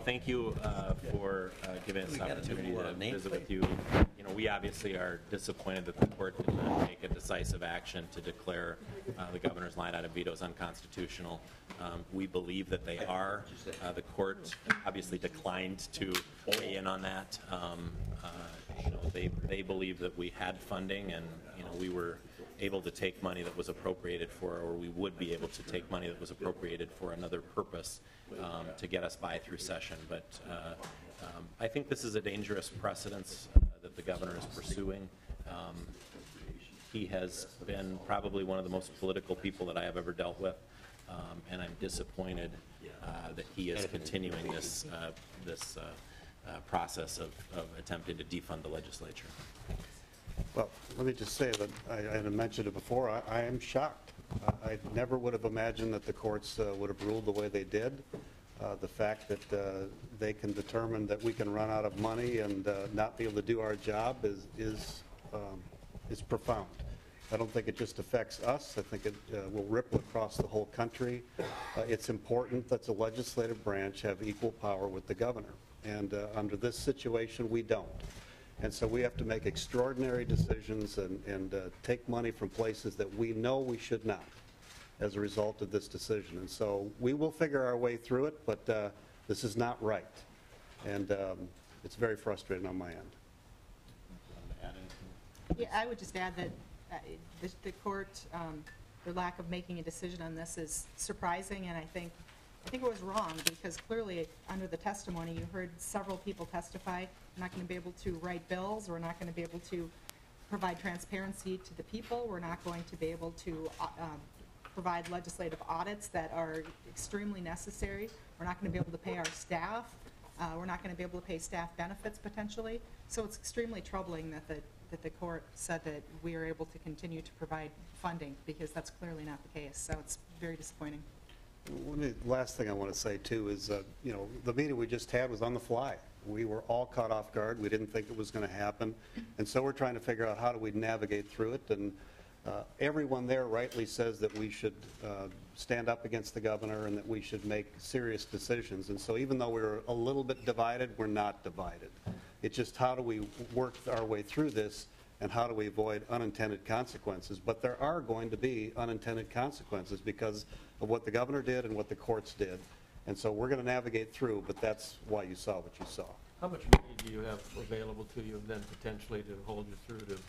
thank you for giving us the opportunity to visit with you. You know, we obviously are disappointed that the court did not take a decisive action to declare the governor's line item vetoes unconstitutional. We believe that they are. The court obviously declined to weigh in on that. You know, they believe that we had funding, and you know, we were able to take money that was appropriated for, or we would be able to take money that was appropriated for another purpose to get us by through session. But I think this is a dangerous precedence that the governor is pursuing. He has been probably one of the most political people that I have ever dealt with, and I'm disappointed that he is continuing this process of attempting to defund the legislature. Well, let me just say that I had mentioned it before. I am shocked. I never would have imagined that the courts would have ruled the way they did. The fact that they can determine that we can run out of money and not be able to do our job is profound. I don't think it just affects us. I think it will ripple across the whole country. It's important that the legislative branch have equal power with the governor. And under this situation, we don't. And so we have to make extraordinary decisions and take money from places that we know we should not as a result of this decision. And so we will figure our way through it, but this is not right. And it's very frustrating on my end. Yeah, I would just add that the court, their lack of making a decision on this is surprising, and I think it was wrong, because clearly under the testimony you heard several people testify. We're not going to be able to write bills. We're not going to be able to provide transparency to the people. We're not going to be able to provide legislative audits that are extremely necessary. We're not going to be able to pay our staff. We're not going to be able to pay staff benefits potentially. So it's extremely troubling that the court said that we are able to continue to provide funding, because that's clearly not the case. So it's very disappointing. The last thing I want to say too is, you know, the meeting we just had was on the fly. We were all caught off guard. We didn't think it was going to happen, and so we're trying to figure out how do we navigate through it. And everyone there rightly says that we should stand up against the governor and that we should make serious decisions. And so even though we're a little bit divided, we're not divided. It's just how do we work our way through this, and how do we avoid unintended consequences. But there are going to be unintended consequences because of what the governor did and what the courts did. And so we're going to navigate through, but that's why you saw what you saw. How much money do you have available to you then potentially to hold you through to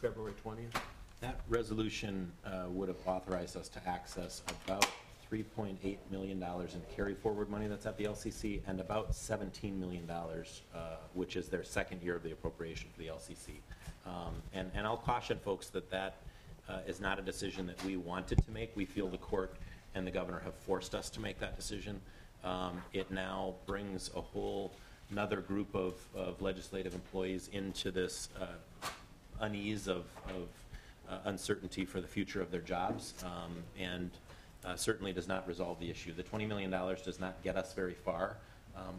February 20th? That resolution would have authorized us to access about $3.8 million in carry forward money that's at the LCC, and about $17 million, which is their second year of the appropriation for the LCC. And I'll caution folks that is not a decision that we wanted to make. We feel the court and the governor have forced us to make that decision. It now brings a whole another group of legislative employees into this unease of uncertainty for the future of their jobs, and certainly does not resolve the issue. The $20 million does not get us very far.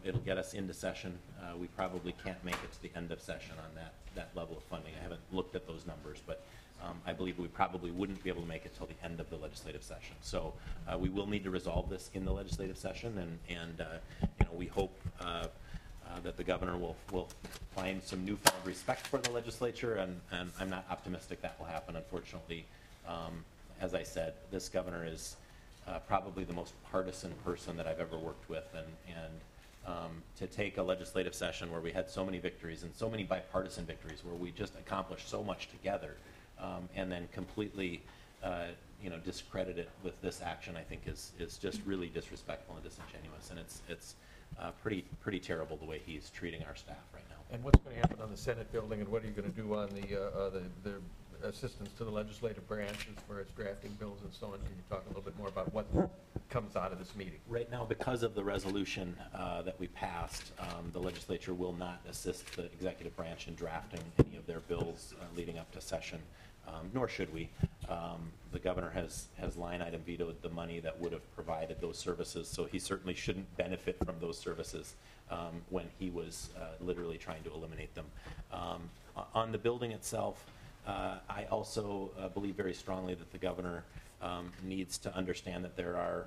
It'll get us into session. We probably can't make it to the end of session on that level of funding. I haven't looked at those numbers, but I believe we probably wouldn't be able to make it till the end of the legislative session. So we will need to resolve this in the legislative session, and you know, we hope that the governor will find some newfound respect for the legislature, and I'm not optimistic that will happen, unfortunately. As I said, this governor is probably the most partisan person that I've ever worked with, and to take a legislative session where we had so many victories and so many bipartisan victories, where we just accomplished so much together, and then completely you know, discredit it with this action, I think is just really disrespectful and disingenuous, and it's pretty terrible the way he's treating our staff right now. And what's going to happen on the Senate building, and what are you going to do on the assistance to the legislative branch as far as drafting bills and so on? Can you talk a little bit more about what comes out of this meeting? Right now, because of the resolution that we passed, the legislature will not assist the executive branch in drafting any of their bills leading up to session, nor should we. The governor has line item vetoed the money that would have provided those services, so he certainly shouldn't benefit from those services when he was literally trying to eliminate them. On the building itself, I also believe very strongly that the governor needs to understand that there are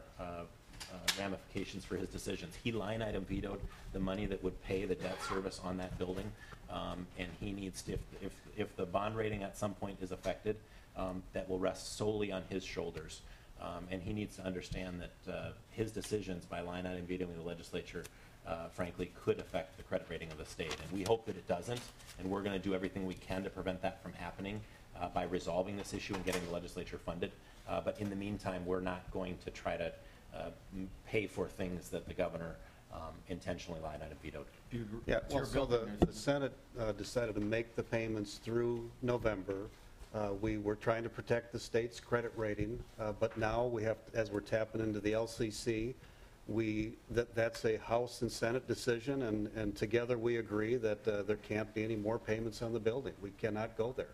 ramifications for his decisions. He line item vetoed the money that would pay the debt service on that building, and he needs to, if the bond rating at some point is affected, that will rest solely on his shoulders. And he needs to understand that his decisions by line item vetoing the legislature, frankly, could affect the credit rating of the state. And we hope that it doesn't, and we're going to do everything we can to prevent that from happening by resolving this issue and getting the legislature funded. But in the meantime, we're not going to try to pay for things that the governor intentionally line item vetoed. Yeah, well, so the Senate decided to make the payments through November. We were trying to protect the state's credit rating, but now we have, as we're tapping into the LCC, that's a House and Senate decision, and together we agree that there can't be any more payments on the building. We cannot go there.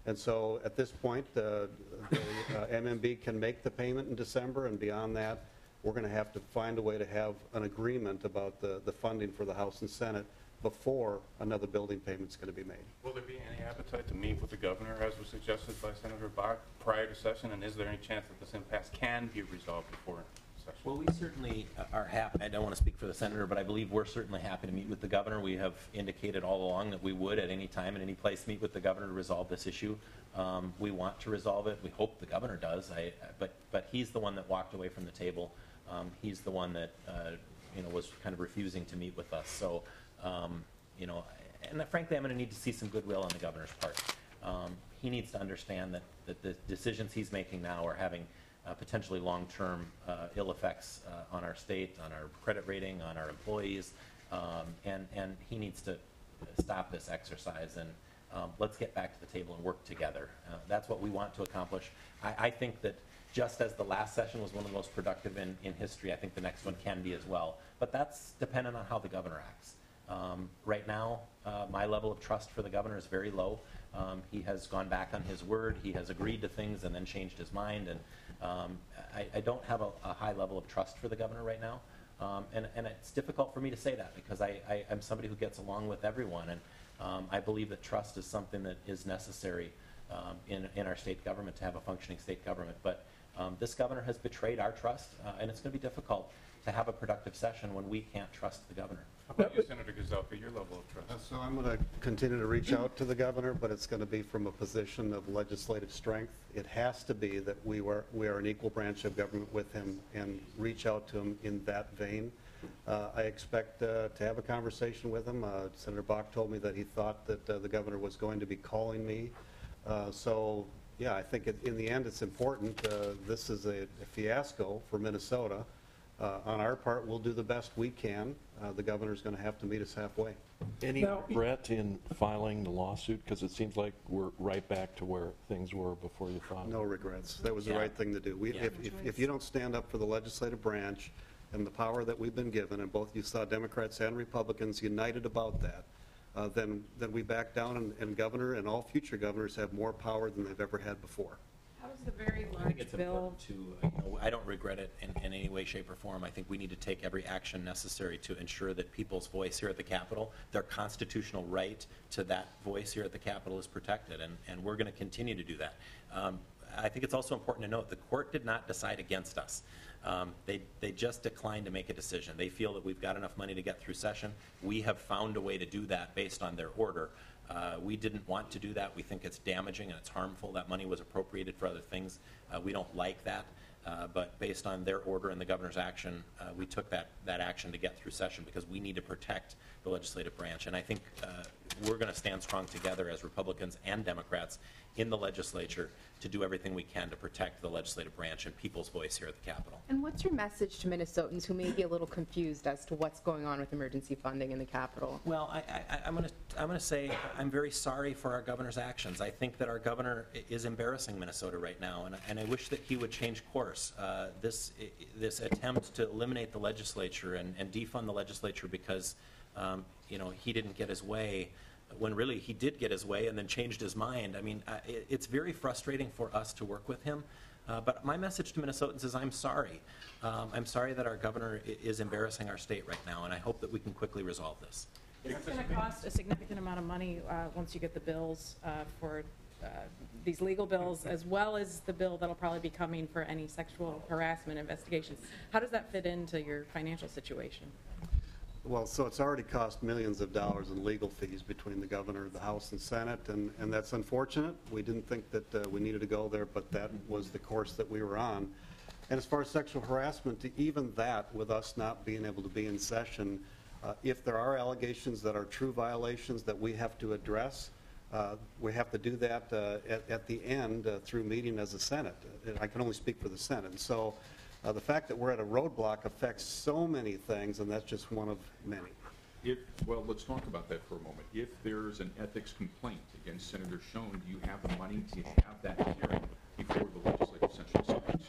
And so at this point, the MMB can make the payment in December, and beyond that, we're going to have to find a way to have an agreement about the funding for the House and Senate before another building payment's going to be made. Will there be any appetite to meet with the governor, as was suggested by Senator Bach, prior to session? And is there any chance that this impasse can be resolved before session? Well, we certainly are happy. I don't want to speak for the senator, but I believe we're certainly happy to meet with the governor. We have indicated all along that we would, at any time and any place, meet with the governor to resolve this issue. We want to resolve it. We hope the governor does. But he's the one that walked away from the table. He's the one that was kind of refusing to meet with us. So, and frankly, I'm going to need to see some goodwill on the governor's part. He needs to understand that the decisions he's making now are having potentially long-term ill effects on our state, on our credit rating, on our employees, and he needs to stop this exercise and let's get back to the table and work together. That's what we want to accomplish. I think that just as the last session was one of the most productive in history, I think the next one can be as well. But that's dependent on how the governor acts. Right now, my level of trust for the governor is very low. He has gone back on his word. He has agreed to things and then changed his mind. And I don't have a high level of trust for the governor right now. And it's difficult for me to say that because I'm somebody who gets along with everyone. And I believe that trust is something that is necessary in our state government to have a functioning state government. But this governor has betrayed our trust, and it's going to be difficult to have a productive session when we can't trust the governor. How about you, Senator Gazelka, your level of trust? So I'm going to continue to reach out to the governor, but it's going to be from a position of legislative strength. It has to be that we are an equal branch of government with him and reach out to him in that vein. I expect to have a conversation with him. Senator Bach told me that he thought that the governor was going to be calling me. So, yeah, I think in the end it's important. This is a fiasco for Minnesota. On our part, we'll do the best we can. The governor's going to have to meet us halfway. Any regret in filing the lawsuit? Because it seems like we're right back to where things were before you filed. No regrets. That was the right thing to do. If you don't stand up for the legislative branch and the power that we've been given, and both you saw Democrats and Republicans united about that, then we back down, and governor and all future governors have more power than they've ever had before. How is the very I think it's large bill? important to, I don't regret it in any way, shape, or form. I think we need to take every action necessary to ensure that people's voice here at the Capitol, their constitutional right to that voice here at the Capitol is protected, and we're going to continue to do that. I think it's also important to note the court did not decide against us. They just declined to make a decision. They feel that we've got enough money to get through session. We have found a way to do that based on their order. We didn't want to do that. We think it's damaging and it's harmful. That money was appropriated for other things. We don't like that. But based on their order and the governor's action, we took that action to get through session because we need to protect the legislative branch. And I think we're going to stand strong together as Republicans and Democrats in the legislature to do everything we can to protect the legislative branch and people's voice here at the Capitol. And what's your message to Minnesotans who may be a little confused as to what's going on with emergency funding in the Capitol? Well, I'm going to say I'm very sorry for our governor's actions. I think that our governor is embarrassing Minnesota right now, and I wish that he would change course. This attempt to eliminate the legislature and defund the legislature because he didn't get his way, when really he did get his way and then changed his mind. I mean, it's very frustrating for us to work with him. But my message to Minnesotans is I'm sorry. I'm sorry that our governor is embarrassing our state right now, and I hope that we can quickly resolve this. It's going to cost a significant amount of money once you get the bills for these legal bills, as well as the bill that'll probably be coming for any sexual harassment investigations. How does that fit into your financial situation? Well, so it's already cost millions of dollars in legal fees between the governor, the House, and Senate, and that's unfortunate. We didn't think that we needed to go there, but that was the course that we were on. And as far as sexual harassment, even that, with us not being able to be in session, if there are allegations that are true violations that we have to address, we have to do that at the end through meeting as a Senate. I can only speak for the Senate. And so the fact that we're at a roadblock affects so many things, and that's just one of many. Well, let's talk about that for a moment. If there's an ethics complaint against Senator Schoen, do you have the money to have that hearing before the legislative session starts?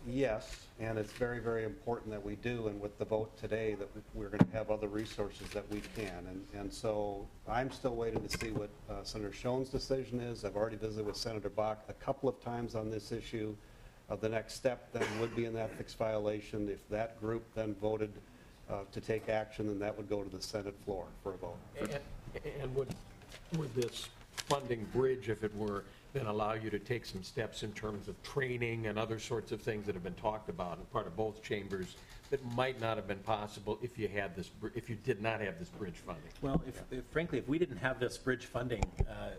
Yes, and it's very, very important that we do, and with the vote today, that we're going to have other resources that we can. And so I'm still waiting to see what Senator Schoen's decision is. I've already visited with Senator Bach a couple of times on this issue. The next step then would be an ethics violation. If that group then voted to take action, then that would go to the Senate floor for a vote. And would this funding bridge, if it were, then allow you to take some steps in terms of training and other sorts of things that have been talked about in part of both chambers that might not have been possible if you had this, if you did not have this bridge funding? Well, frankly, if we didn't have this bridge funding,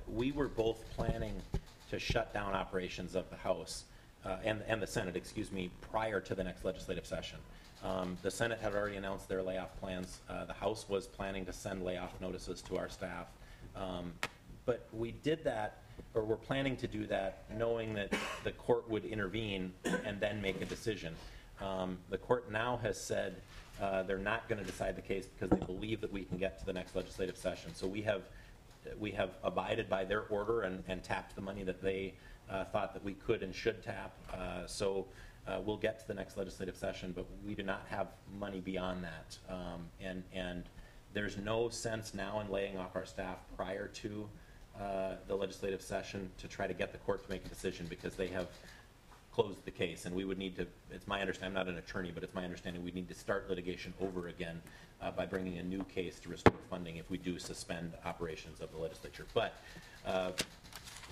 we were both planning to shut down operations of the House and the Senate, excuse me, prior to the next legislative session. The Senate had already announced their layoff plans. The House was planning to send layoff notices to our staff. But we did that, or we're planning to do that, knowing that the court would intervene and then make a decision. The court now has said they're not going to decide the case because they believe that we can get to the next legislative session. So we have abided by their order and tapped the money that they thought that we could and should tap. So we'll get to the next legislative session, but we do not have money beyond that. And there's no sense now in laying off our staff prior to the legislative session to try to get the court to make a decision, because they have closed the case, and we would need to, it's my understanding, I'm not an attorney, but it's my understanding we need to start litigation over again by bringing a new case to restore funding if we do suspend operations of the legislature. But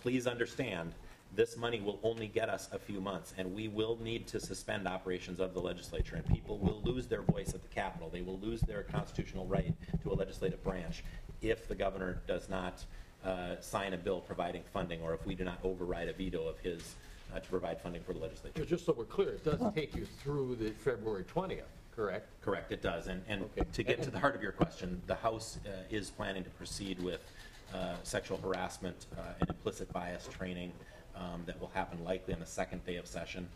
please understand, this money will only get us a few months, and we will need to suspend operations of the legislature, and people will lose their voice at the Capitol. They will lose their constitutional right to a legislative branch if the governor does not sign a bill providing funding, or if we do not override a veto of his to provide funding for the legislature. Just so we're clear, it does take you through the February 20th, correct? Correct, it does. And Okay. to get to the heart of your question, the House is planning to proceed with sexual harassment and implicit bias training that will happen likely on the second day of session.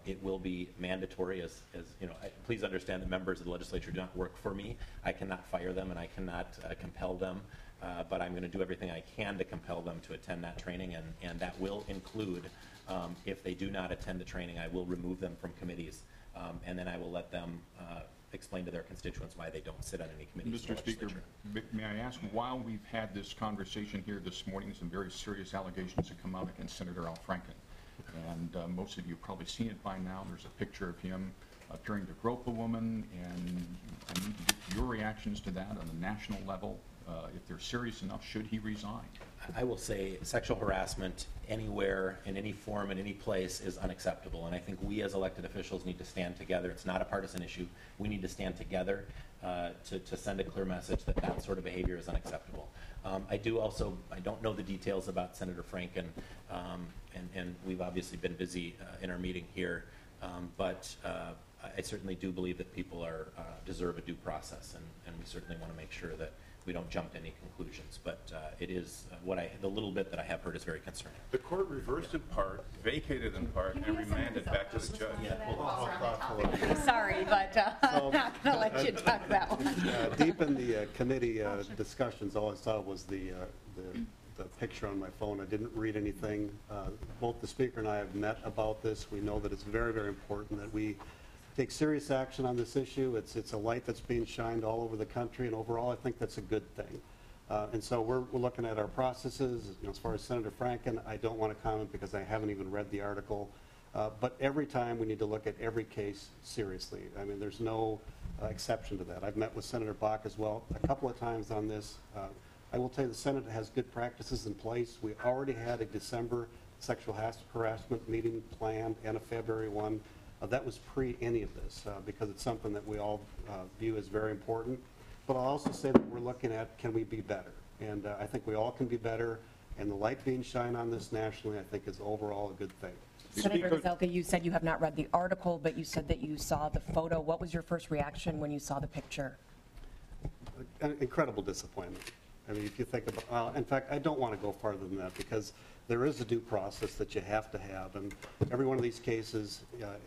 It will be mandatory, as you know. Please understand that members of the legislature do not work for me. I cannot fire them, and I cannot compel them. But I'm going to do everything I can to compel them to attend that training, and that will include, if they do not attend the training, I will remove them from committees, and then I will let them explain to their constituents why they don't sit on any committees. Mr. Speaker, may I ask, while we've had this conversation here this morning, some very serious allegations have come out against Senator Al Franken, and most of you have probably seen it by now. There's a picture of him appearing to grope a woman, and I need to get your reactions to that on the national level. If they're serious enough, should he resign? I will say sexual harassment anywhere, in any form, in any place is unacceptable. And I think we as elected officials need to stand together. It's not a partisan issue. We need to stand together to send a clear message that that sort of behavior is unacceptable. I don't know the details about Senator Franken, and we've obviously been busy in our meeting here, but I certainly do believe that people deserve a due process, and we certainly want to make sure that we don't jump to any conclusions. But it is the little bit that I have heard is very concerning. The court reversed in part, vacated in part, and remanded back to the judge. Sorry, but I'm not going to let you talk that one. Deep in the committee discussions, all I saw was the picture on my phone. I didn't read anything. Both the Speaker and I have met about this. We know that it's very, very important that we take serious action on this issue. It's a light that's being shined all over the country, and overall I think that's a good thing. And so we're looking at our processes. As far as Senator Franken, I don't want to comment because I haven't even read the article. But every time we need to look at every case seriously. I mean, there's no exception to that. I've met with Senator Bach as well a couple of times on this. I will tell you the Senate has good practices in place. We already had a December sexual harassment meeting planned and a February one. That was pre any of this because it's something that we all view as very important. But I'll also say that we're looking at, can we be better? And I think we all can be better. And the light being shined on this nationally, I think, is overall a good thing. Senator Gazelka, you said you have not read the article, but you said that you saw the photo. What was your first reaction when you saw the picture? An incredible disappointment. I mean, if you think about, well, in fact, I don't want to go farther than that because there is a due process that you have to have, and every one of these cases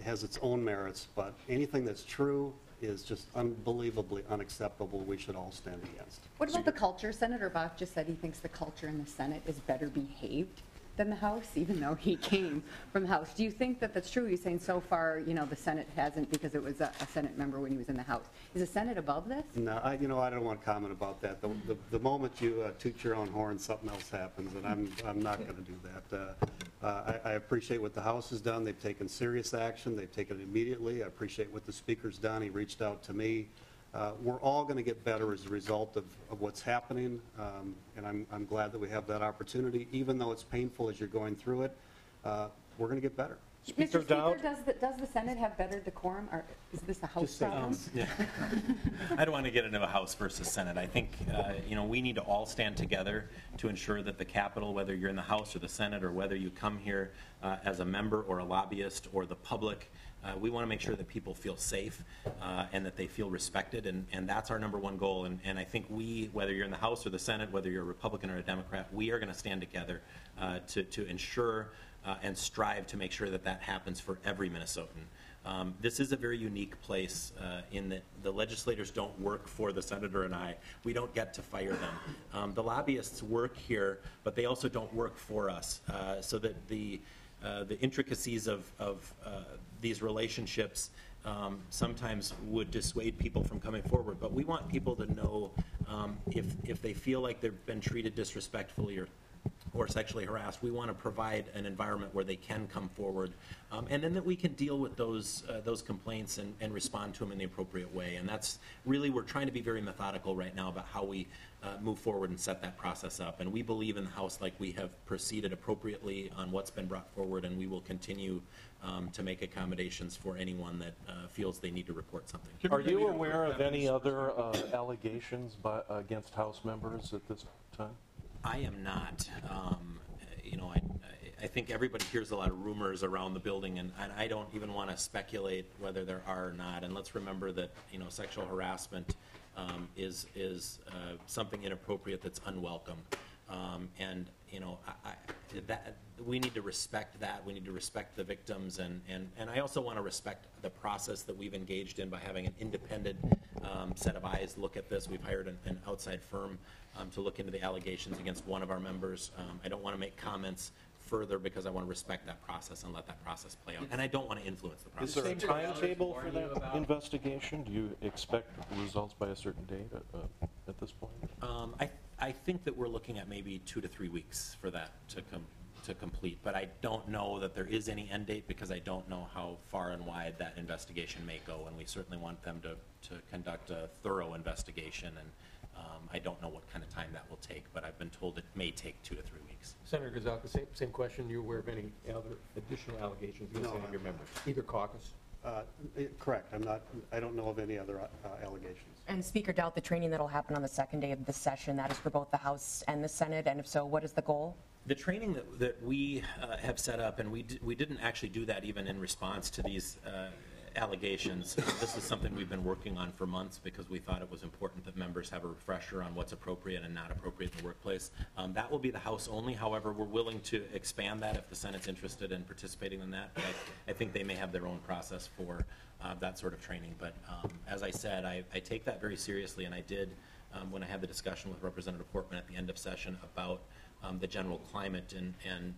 has its own merits, but anything that's true is just unbelievably unacceptable. We should all stand against. What about the culture? Senator Bach just said he thinks the culture in the Senate is better behaved than the House, even though he came from the House. Do you think that that's true? You're saying so far, you know, the Senate hasn't because it was a Senate member when he was in the House. Is the Senate above this? No, I don't want to comment about that. The moment you toot your own horn, something else happens, and I'm not going to do that. I appreciate what the House has done. They've taken serious action. They've taken it immediately. I appreciate what the Speaker's done. He reached out to me. We're all going to get better as a result of what's happening, and I'm glad that we have that opportunity. Even though it's painful as you're going through it, we're going to get better. Mr. Speaker, does the Senate have better decorum, or is this a House problem? Yeah. I don't want to get into a House versus Senate. I think we need to all stand together to ensure that the Capitol, whether you're in the House or the Senate, or whether you come here as a member or a lobbyist or the public, we want to make sure that people feel safe and that they feel respected, and that's our number one goal. And I think whether you're in the House or the Senate, whether you're a Republican or a Democrat, we are going to stand together to ensure and strive to make sure that that happens for every Minnesotan. This is a very unique place in that the legislators don't work for the senator and I. We don't get to fire them. The lobbyists work here, but they also don't work for us, so that the intricacies of these relationships sometimes would dissuade people from coming forward. But we want people to know if they feel like they've been treated disrespectfully or sexually harassed, we want to provide an environment where they can come forward, and then that we can deal with those complaints and respond to them in the appropriate way. And that's really, we're trying to be very methodical right now about how we move forward and set that process up. And we believe in the House like we have proceeded appropriately on what's been brought forward, and we will continue to make accommodations for anyone that feels they need to report something. Are you aware of any other allegations against House members at this time? I am not. I think everybody hears a lot of rumors around the building, and I don't even want to speculate whether there are or not. And let's remember that sexual harassment is something inappropriate that's unwelcome, and that we need to respect that. We need to respect the victims, and I also want to respect the process that we've engaged in by having an independent set of eyes look at this. We've hired an outside firm to look into the allegations against one of our members. I don't want to make comments further because I want to respect that process and let that process play out. And I don't want to influence the process. Is there a timetable for that investigation? Do you expect results by a certain date at this point? I think that we're looking at maybe 2 to 3 weeks for that to complete, but I don't know that there is any end date because I don't know how far and wide that investigation may go, and we certainly want them to conduct a thorough investigation, and I don't know what kind of time that will take, but I've been told it may take 2 to 3 weeks. Senator Gazelka, same question. You aware of any other additional allegations against any of your members? Either caucus? Correct. I don't know of any other allegations. And Speaker Daudt, the training that'll happen on the second day of the session, that is for both the House and the Senate, and if so, what is the goal? The training that we have set up, and we didn't actually do that even in response to these allegations. This is something we've been working on for months because we thought it was important that members have a refresher on what's appropriate and not appropriate in the workplace. That will be the House only. However, we're willing to expand that if the Senate's interested in participating in that. But I think they may have their own process for that sort of training. But as I said, I take that very seriously, and I did when I had the discussion with Representative Portman at the end of session about the general climate and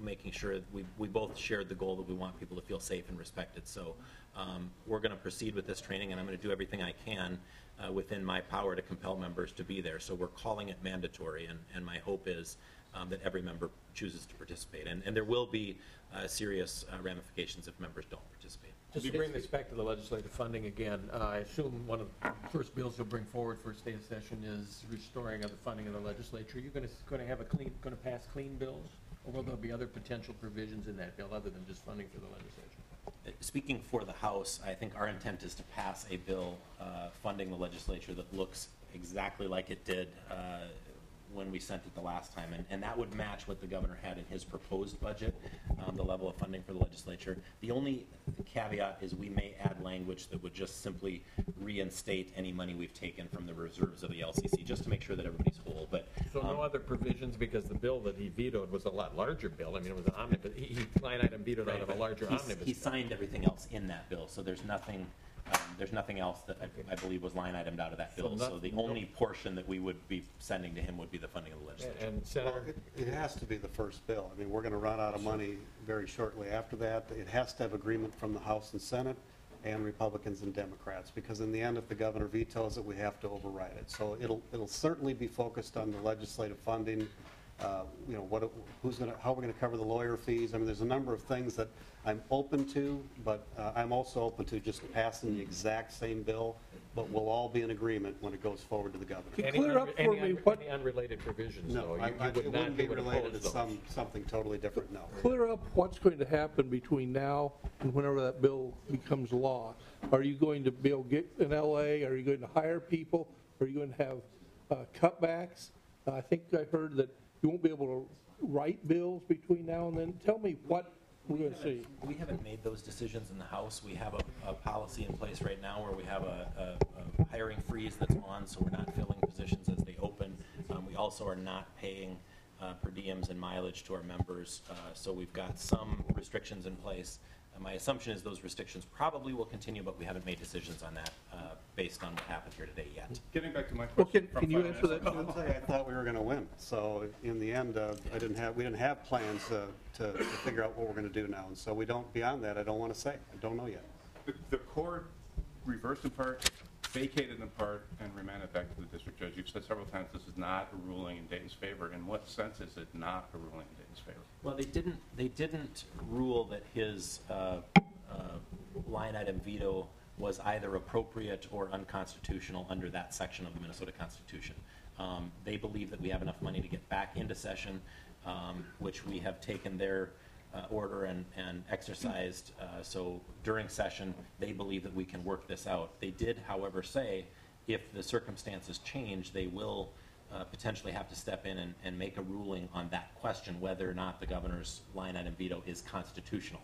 making sure we both shared the goal that we want people to feel safe and respected. So we're going to proceed with this training, and I'm going to do everything I can within my power to compel members to be there. So we're calling it mandatory, and my hope is that every member chooses to participate. And there will be serious ramifications if members don't participate. As we bring this back to the legislative funding again, I assume one of the first bills you'll bring forward for state session is restoring of the funding of the legislature. Are you going to have going to pass clean bills, or will there be other potential provisions in that bill other than just funding for the legislature? Speaking for the House, I think our intent is to pass a bill funding the legislature that looks exactly like it did when we sent it the last time, and that would match what the governor had in his proposed budget, the level of funding for the legislature. The only caveat is we may add language that would just simply reinstate any money we've taken from the reserves of the LCC, just to make sure that everybody's whole. But so no other provisions, because the bill that he vetoed was a lot larger bill. I mean, it was an omnibus. He line item vetoed out of a larger omnibus. He signed everything else in that bill, so there's nothing else that I believe was line itemed out of that bill. So the only portion that we would be sending to him would be the funding of the legislature. And Senator? Well, it has to be the first bill. I mean, we're going to run out of money very shortly after that. It has to have agreement from the House and Senate and Republicans and Democrats, because in the end, if the governor vetoes it, we have to override it. So it'll certainly be focused on the legislative funding. You know, how we're going to cover the lawyer fees. I mean, there's a number of things that I'm open to, but I'm also open to just passing the exact same bill, but we'll all be in agreement when it goes forward to the governor. Clear up for me what any unrelated provisions, No, though. it wouldn't be related to something totally different, no. Clear up what's going to happen between now and whenever that bill becomes law. Are you going to be able to get in LA? Are you going to hire people? Are you going to have cutbacks? I think I heard that you won't be able to write bills between now and then. Tell me what we're going to see. We haven't made those decisions in the House. We have a policy in place right now where we have a hiring freeze that's on, so we're not filling positions as they open. We also are not paying per diems and mileage to our members, so we've got some restrictions in place. My assumption is those restrictions probably will continue, but we haven't made decisions on that based on what happened here today yet. Getting back to my question. Well, can you answer that? I'll tell you, I thought we were going to win. So in the end, we didn't have plans to figure out what we're going to do now. And so we don't, beyond that, I don't want to say. I don't know yet. The court reversed in part, vacated in part, and remanded back to the district judge. You've said several times this is not a ruling in Dayton's favor. In what sense is it not a ruling in Dayton's favor? Well, they didn't rule that his line item veto was either appropriate or unconstitutional under that section of the Minnesota Constitution. They believe that we have enough money to get back into session, which we have taken their order and exercised. So during session, they believe that we can work this out. They did, however, say if the circumstances change, they will potentially have to step in and make a ruling on that question, whether or not the governor's line item veto is constitutional.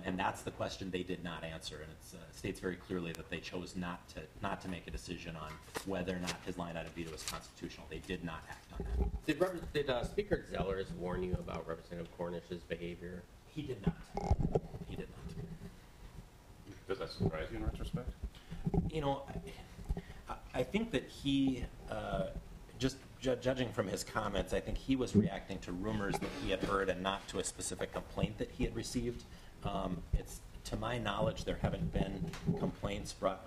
And that's the question they did not answer. And it states very clearly that they chose not to make a decision on whether or not his line item veto is constitutional. They did not act on that. Did Speaker Zellers warn you about Representative Cornish's behavior? He did not. He did not. Does that surprise you in retrospect? You know, I think that he, just judging from his comments, I think he was reacting to rumors that he had heard and not to a specific complaint that he had received. To my knowledge, there haven't been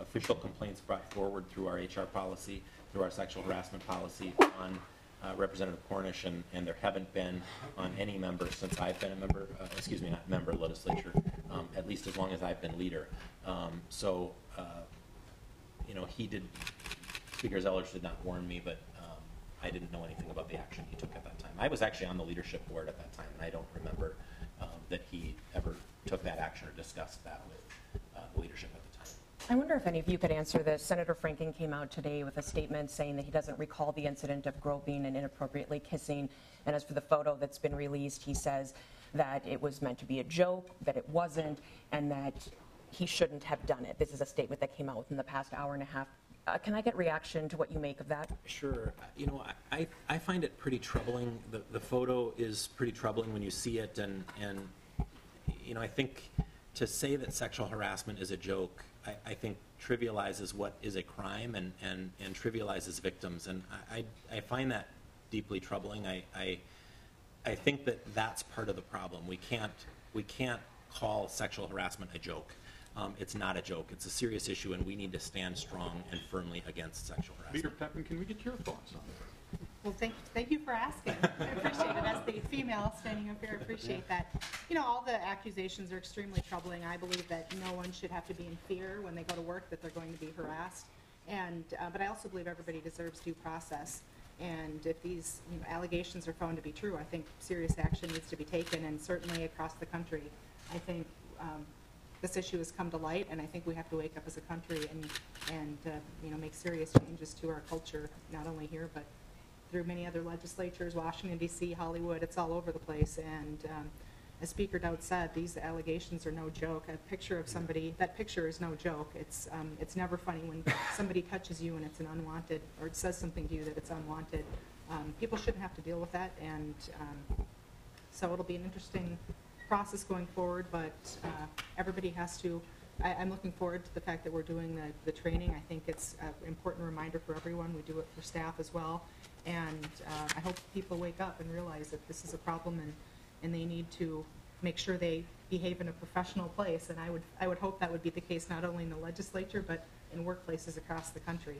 official complaints brought forward through our HR policy, through our sexual harassment policy on Representative Cornish, and there haven't been on any member since I've been a member, not member of legislature, at least as long as I've been leader. You know, Speaker Zellers did not warn me, but I didn't know anything about the action he took at that time. I was actually on the leadership board at that time, and I don't remember that he ever took that action or discussed that with the leadership at the time. I wonder if any of you could answer this. Senator Franken came out today with a statement saying that he doesn't recall the incident of groping and inappropriately kissing. And as for the photo that's been released, he says that it was meant to be a joke, that it wasn't, and that he shouldn't have done it. This is a statement that came out within the past hour and a half. Can I get reaction to what you make of that? Sure. You know, I find it pretty troubling. The photo is pretty troubling when you see it, and you know, I think to say that sexual harassment is a joke, I think trivializes what is a crime and trivializes victims, and I find that deeply troubling. I think that that's part of the problem. We can't call sexual harassment a joke. It's not a joke. It's a serious issue, and we need to stand strong and firmly against sexual harassment. Leader Peppin, can we get your thoughts on that? Well, thank you for asking. I appreciate it. As the female standing up here, I appreciate that. You know, all the accusations are extremely troubling. I believe that no one should have to be in fear when they go to work that they're going to be harassed. And, but I also believe everybody deserves due process. And if these allegations are found to be true, I think serious action needs to be taken, and certainly across the country. I think this issue has come to light, and I think we have to wake up as a country and make serious changes to our culture, not only here, but through many other legislatures, Washington, D.C., Hollywood, it's all over the place. And as Speaker Daudt said, these allegations are no joke. A picture of somebody, that picture is no joke. It's never funny when somebody touches you and it's an unwanted, or it says something to you that it's unwanted. People shouldn't have to deal with that, and so it'll be an interesting process going forward, but everybody has to, I'm looking forward to the fact that we're doing the training. I think it's an important reminder for everyone. We do it for staff as well, and I hope people wake up and realize that this is a problem, and they need to make sure they behave in a professional place, and I would hope that would be the case not only in the legislature, but in workplaces across the country.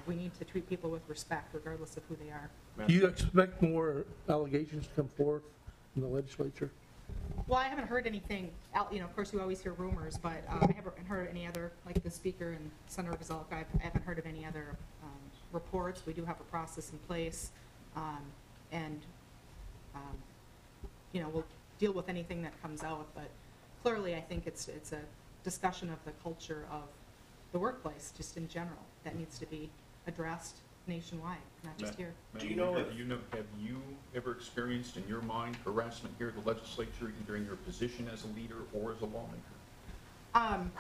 We need to treat people with respect, regardless of who they are. Do you expect more allegations to come forth in the legislature? Well, I haven't heard anything, of course you always hear rumors, but I haven't heard any other, like the Speaker and Senator Gazelka, I haven't heard of any other reports. We do have a process in place, and we'll deal with anything that comes out, but clearly I think it's a discussion of the culture of the workplace, just in general, that needs to be addressed nationwide, not just here. Do you know, have you ever experienced in your mind harassment here at the legislature, either in your position as a leader or as a lawmaker?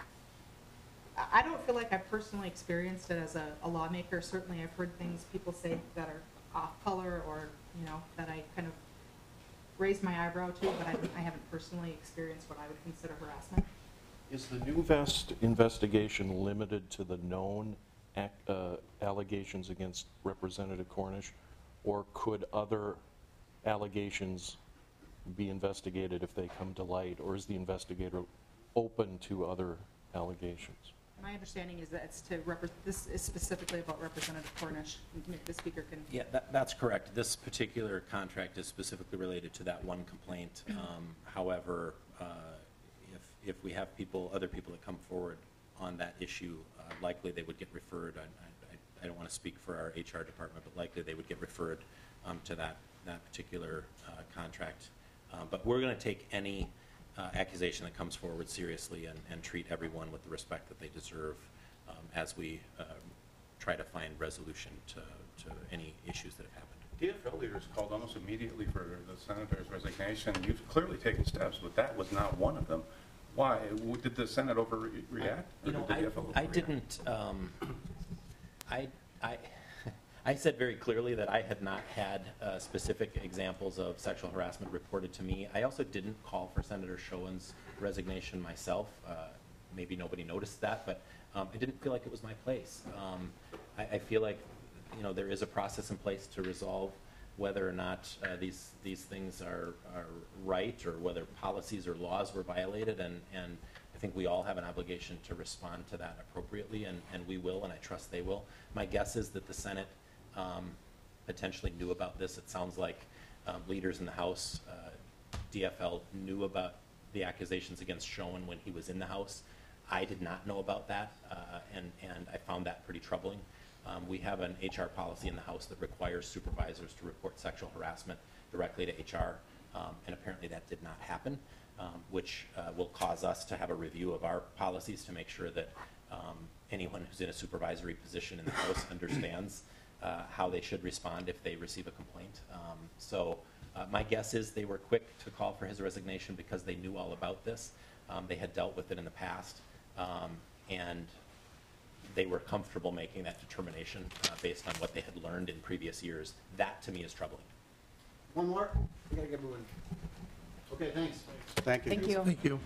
I don't feel like I've personally experienced it as a lawmaker. Certainly I've heard things people say that are off color, or that I kind of raise my eyebrow to, but I haven't personally experienced what I would consider harassment. Is the new investigation limited to the known allegations against Representative Cornish, or could other allegations be investigated if they come to light, or is the investigator open to other allegations? My understanding is that it's this is specifically about Representative Cornish. The Speaker can... Yeah, that's correct. This particular contract is specifically related to that one complaint. However, if we have other people that come forward on that issue, likely they would get referred. I don't want to speak for our HR department, but likely they would get referred to that particular contract. But we're going to take any accusation that comes forward seriously and treat everyone with the respect that they deserve as we try to find resolution to any issues that have happened. DFL leaders called almost immediately for the senator's resignation. You've clearly taken steps, but that was not one of them. Why? Did the Senate overreact? I didn't. I said very clearly that I had not had specific examples of sexual harassment reported to me. I also didn't call for Senator Schoen's resignation myself. Maybe nobody noticed that, but I didn't feel like it was my place. I feel like there is a process in place to resolve whether or not these things are right, or whether policies or laws were violated, and I think we all have an obligation to respond to that appropriately, and we will, and I trust they will. My guess is that the Senate potentially knew about this. It sounds like leaders in the House, DFL, knew about the accusations against Schoen when he was in the House. I did not know about that, and I found that pretty troubling. We have an HR policy in the House that requires supervisors to report sexual harassment directly to HR, and apparently that did not happen, which will cause us to have a review of our policies to make sure that anyone who's in a supervisory position in the House understands how they should respond if they receive a complaint. So my guess is they were quick to call for his resignation because they knew all about this. They had dealt with it in the past, and they were comfortable making that determination based on what they had learned in previous years. That, to me, is troubling. One more? We gotta get moving. Okay, thanks. Thank you. Thank you. Thank you.